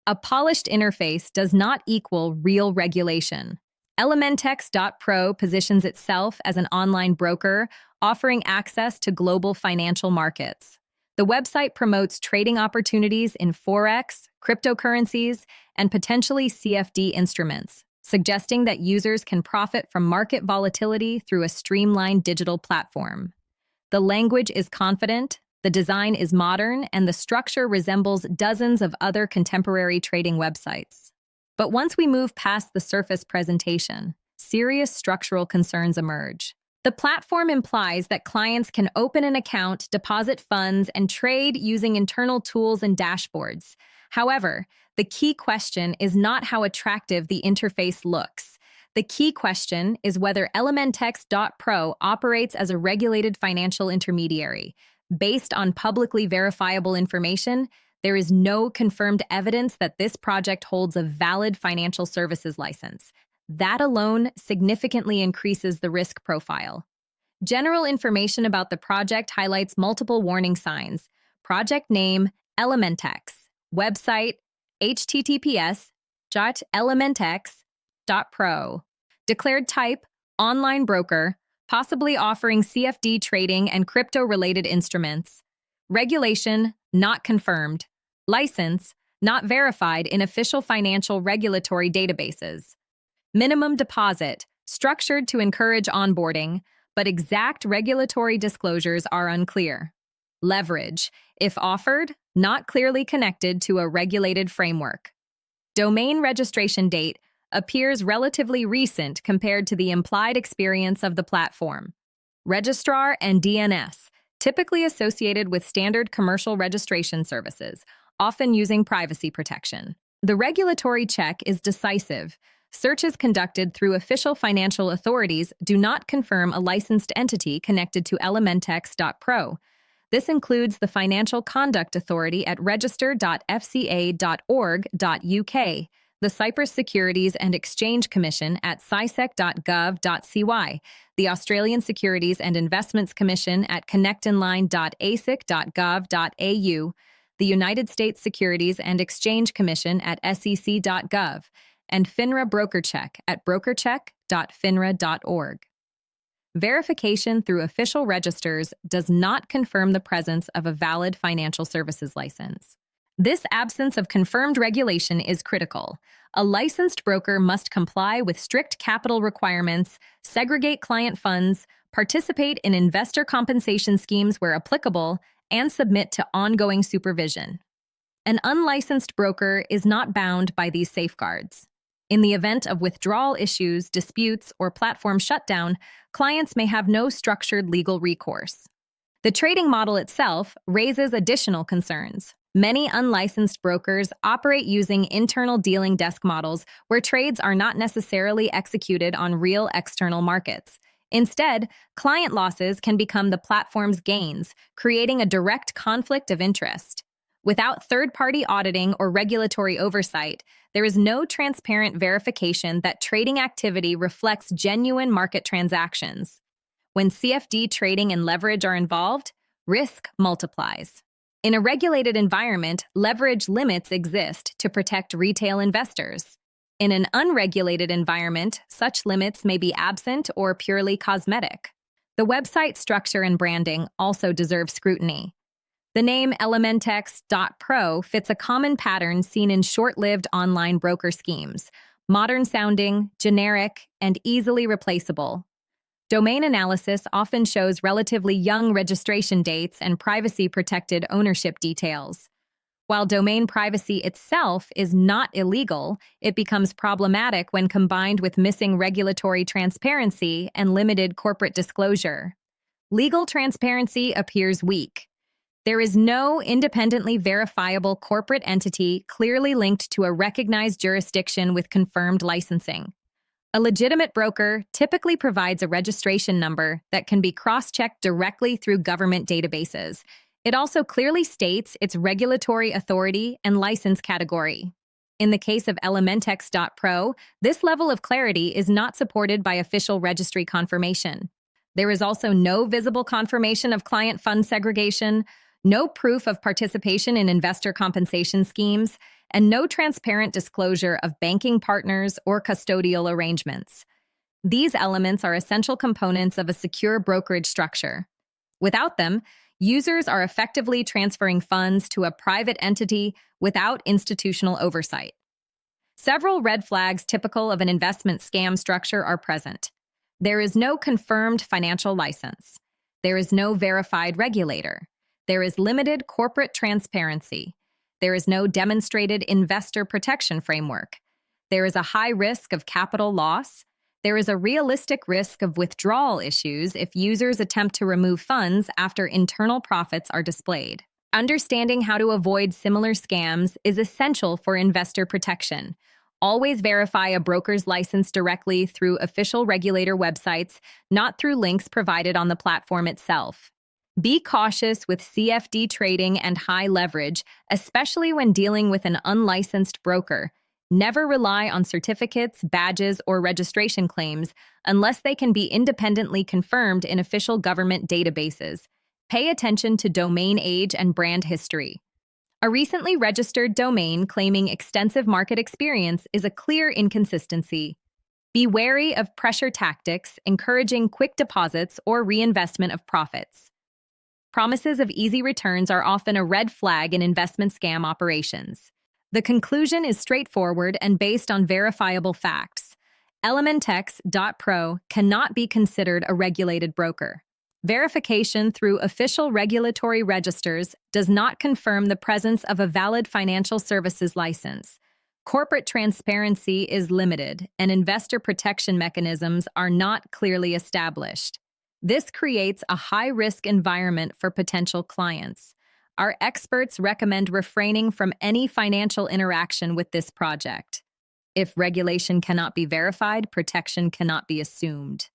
A polished interface does not equal real regulation. Elementex.pro positions itself as an online broker, offering access to global financial markets. The website promotes trading opportunities in Forex, cryptocurrencies, and potentially CFD instruments, suggesting that users can profit from market volatility through a streamlined digital platform. The language is confident, the design is modern, and the structure resembles dozens of other contemporary trading websites. But once we move past the surface presentation, serious structural concerns emerge. The platform implies that clients can open an account, deposit funds, and trade using internal tools and dashboards. However, the key question is not how attractive the interface looks. The key question is whether Elementex.pro operates as a regulated financial intermediary. Based on publicly verifiable information, there is no confirmed evidence that this project holds a valid financial services license. That alone significantly increases the risk profile. General information about the project highlights multiple warning signs. Project name, Elementex. Website, https://elementex.pro. Declared type, online broker, possibly offering CFD trading and crypto-related instruments. Regulation, not confirmed. License, not verified in official financial regulatory databases. Minimum deposit, structured to encourage onboarding, but exact regulatory disclosures are unclear. Leverage, if offered, not clearly connected to a regulated framework. Domain registration date appears relatively recent compared to the implied experience of the platform. Registrar and DNS, typically associated with standard commercial registration services, often using privacy protection. The regulatory check is decisive. Searches conducted through official financial authorities do not confirm a licensed entity connected to Elementex.pro. This includes the Financial Conduct Authority at register.fca.org.uk, the Cyprus Securities and Exchange Commission at cisec.gov.cy, the Australian Securities and Investments Commission at connectonline.asic.gov.au, the United States Securities and Exchange Commission at sec.gov, and FINRA BrokerCheck at brokercheck.finra.org. Verification through official registers does not confirm the presence of a valid financial services license. This absence of confirmed regulation is critical. A licensed broker must comply with strict capital requirements, segregate client funds, participate in investor compensation schemes where applicable, and submit to ongoing supervision. An unlicensed broker is not bound by these safeguards. In the event of withdrawal issues, disputes, or platform shutdown, clients may have no structured legal recourse. The trading model itself raises additional concerns. Many unlicensed brokers operate using internal dealing desk models where trades are not necessarily executed on real external markets. Instead, client losses can become the platform's gains, creating a direct conflict of interest. Without third-party auditing or regulatory oversight, there is no transparent verification that trading activity reflects genuine market transactions. When CFD trading and leverage are involved, risk multiplies. In a regulated environment, leverage limits exist to protect retail investors. In an unregulated environment, such limits may be absent or purely cosmetic. The website structure and branding also deserve scrutiny. The name Elementex.pro fits a common pattern seen in short-lived online broker schemes: modern-sounding, generic, and easily replaceable. Domain analysis often shows relatively young registration dates and privacy-protected ownership details. While domain privacy itself is not illegal, it becomes problematic when combined with missing regulatory transparency and limited corporate disclosure. Legal transparency appears weak. There is no independently verifiable corporate entity clearly linked to a recognized jurisdiction with confirmed licensing. A legitimate broker typically provides a registration number that can be cross-checked directly through government databases. It also clearly states its regulatory authority and license category. In the case of Elementex.pro, this level of clarity is not supported by official registry confirmation. There is also no visible confirmation of client fund segregation, no proof of participation in investor compensation schemes, and no transparent disclosure of banking partners or custodial arrangements. These elements are essential components of a secure brokerage structure. Without them, users are effectively transferring funds to a private entity without institutional oversight. Several red flags typical of an investment scam structure are present. There is no confirmed financial license. There is no verified regulator. There is limited corporate transparency. There is no demonstrated investor protection framework. There is a high risk of capital loss. There is a realistic risk of withdrawal issues if users attempt to remove funds after internal profits are displayed. Understanding how to avoid similar scams is essential for investor protection. Always verify a broker's license directly through official regulator websites, not through links provided on the platform itself. Be cautious with CFD trading and high leverage, especially when dealing with an unlicensed broker. Never rely on certificates, badges, or registration claims unless they can be independently confirmed in official government databases. Pay attention to domain age and brand history. A recently registered domain claiming extensive market experience is a clear inconsistency. Be wary of pressure tactics, encouraging quick deposits or reinvestment of profits. Promises of easy returns are often a red flag in investment scam operations. The conclusion is straightforward and based on verifiable facts. Elementex.pro cannot be considered a regulated broker. Verification through official regulatory registers does not confirm the presence of a valid financial services license. Corporate transparency is limited, and investor protection mechanisms are not clearly established. This creates a high-risk environment for potential clients. Our experts recommend refraining from any financial interaction with this project. If regulation cannot be verified, protection cannot be assumed.